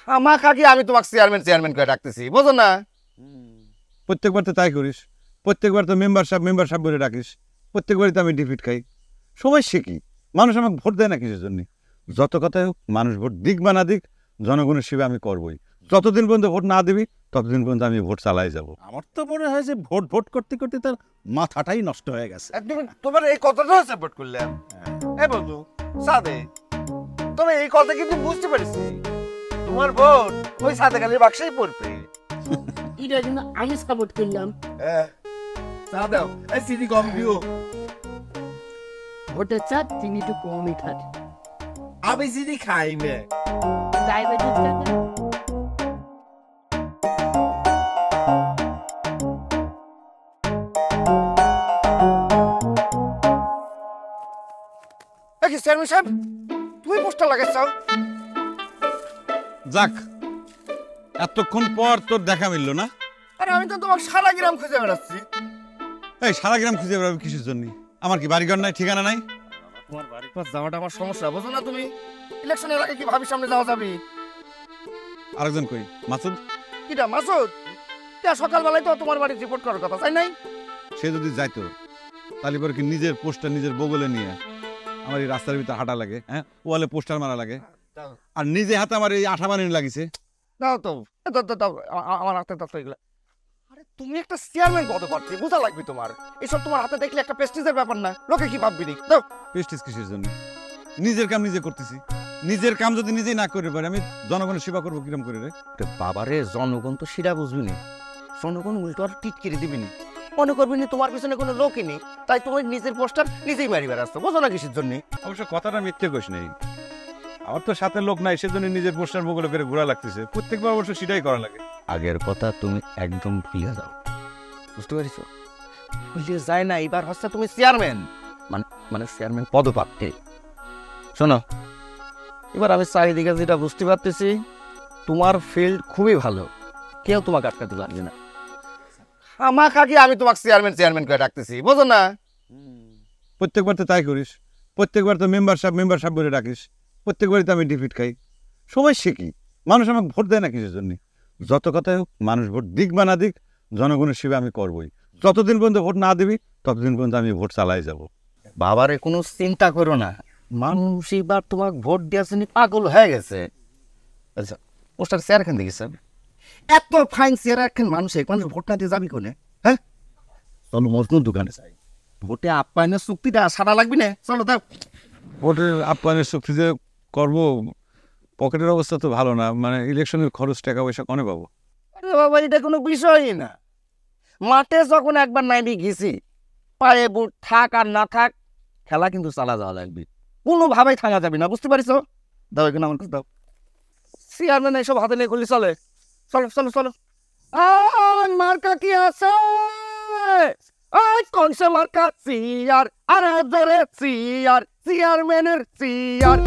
খামাখা কি আমি তোমাকে চেয়ারম্যান চেয়ারম্যান করে ডাকতেছি, বোঝো না? প্রত্যেকবার তো তাই করিস, প্রত্যেকবার তো মেম্বার সাহেব বলে ডাকিস, প্রত্যেকবারই তো আমি ডিফিট খাই। সমস্যা কি? মানুষ আমাকে ভোট দেয় না কিসের জন্য? যত কথাই হোক, মানুষ ভোট দিক বা না দিক, জনগণের সেবা আমি করবই। যতদিন পর্যন্ত ভোট না দিবি ততদিন পর্যন্ত আমি ভোট চালাই যাব। আমার তো মনে হয় যে ভোট ভোট করতে করতে তার মাথাটাই নষ্ট হয়ে গেছে। তোমার এই কথাটা সাপোর্ট করলাম। এই বন্ধু সাদে, তুমি এই কথা কিন্তু বুঝতে পারছি, তোমার ভোট ওই সাদে কালের বাক্সেই পড়বে। এটা কিন্তু আমি সাপোর্ট করলাম। চা দাও, এই চিনি কম দিও। ভোটের চাপ চিনি একটু কমই খাট। আমি চিনি খাই না। ডায়াবেটিস থাকে। চেয়ারম্যান সাহেব, তুমি পোস্টার লাগাচ্ছাও? যাক, এতক্ষণ পর তোর দেখা মিলল না। আরে আমি তো তোমাকে সারা গ্রাম খুঁজে বেড়াচ্ছি। এই সারা গ্রাম খুঁজে বেড়াবি কিসের জন্য? আমার কি বাড়িঘর নাই, ঠিকানা নাই? তোমার বাড়ির পাশ যাওয়াটা আমার সমস্যা, বোঝো না তুমি? ইলেকশনের আগে কি ভাবি সামনে যাওয়া যাবে? আরেকজন কই? মাসুদ? কিটা মাসুদ? সকালবেলায় তো তোমার বাড়ি রিপোর্ট করার কথা, তাই নাই? সে যদি যাইতো তাহলে পরে কি নিজের পোস্টার নিজের বগলে নিয়ে আমার এই রাস্তার ভিতরে হাঁটা লাগে, হ্যাঁ, ওয়ালে পোস্টার মারা লাগে, আর নিজে হাতে আমার এই আঠা বানিয়ে লাগিছে। দাও তো, দাও আমার হাতে দাও তো এগুলা। আরে তুমি একটা চেয়ারম্যান পদ পাচ্ছি, বোঝা লাগবে তোমার। এসব তোমার হাতে দেখলে একটা প্রেস্টিজের ব্যাপার না, লোকে কি ভাববি? দাও। প্রেস্টিজ কিসের জন্য? নিজের কাম নিজে করতেছি। নিজের কাম যদি নিজেই না করে পারে আমি জনগণের সেবা করবো কিরম করে রে? বাবারে, জনগণ তো সেটা বুঝবি না, জনগণ উল্টো আর টিটকিরি দিবি না, মনে করবি না তোমার পিছনে কোনো লোকই নেই, তাই তুমি নিজের পোস্টার নিজেই মারি বেড়াচ্ছ, বোঝো না কিসের জন্য? অবশ্য কথাটা মিথ্যে কইস নেই, আমার তো সাথে লোক নাই, সেজন্য নিজের পোস্টার বগলে করে ঘোরা লাগতেছে। প্রত্যেকবার অবশ্য সেটাই করা লাগে। আগের কথা তুমি একদম ভুলিয়া যাও, বুঝতে পারিস? ভুলিয়ে যায় না, এবার হচ্ছে তুমি চেয়ারম্যান, মানে চেয়ারম্যান পদপ্রার্থী। শোনো, এবার আমি চারিদিকে যেটা বুঝতে পারতেছি, তোমার ফিল্ড খুবই ভালো, কেউ তোমাকে আটকাতে পারবে না। খামাখা আমি তোমাকে চেয়ারম্যান চেয়ারম্যান করে ডাকতেছি, বোঝো না? প্রত্যেকবার তো তাই করিস, প্রত্যেকবার তো মেম্বার সাহেব বলে ডাকিস, প্রত্যেকবারই তো আমি ডিফিট খাই। সমস্যা কি? মানুষ আমাকে ভোট দেয় না কিসের জন্য? যত কথাই হোক, মানুষ ভোট দিক বা না দিক, জনগণের সেবা আমি করবই। যতদিন পর্যন্ত ভোট না দিবি ততদিন পর্যন্ত আমি ভোট চালাই যাব। বাবারে, কোনো চিন্তা করো না, মানুষ এবার তোমাকে ভোট দেওয়ার জন্য পাগল হয়ে গেছে। আচ্ছা, পোস্টার চেয়ার এখান দেখেছেন, এত ফাইন চেয়ার একখান মানুষ মানুষ ভোট না দিয়ে যাবি কোনে? হ্যাঁ, চলো মজনুর দোকানে যাই, ভোটে আপ্যায়নের চুক্তিটা সারা লাগবি না, চলো দাও। ভোটের আপ্যায়নের শক্তি যে করবো, পকেটের অবস্থা তো ভালো না, মানে ইলেকশনের খরচ টাকা পয়সা কনে পাবো? আরে বাবা, এটা কোনো বিষয়ই না। মাঠে যখন একবার নাইবি গেছি, পায়ে বুট থাক আর না থাক, খেলা কিন্তু চালা যাওয়া লাগবে, কোনোভাবেই থাকা যাবে না, বুঝতে পারিস? দাও এখানে আমার কাছে দাও। চেয়ারম্যান এইসব হাতে নিয়ে করলি চলে? চলো চলো চলো। মার্কা কি আছে? কনসে মার্কা? চেয়ার, আরে ধরে চেয়ার, চেয়ারম্যানের চেয়ার।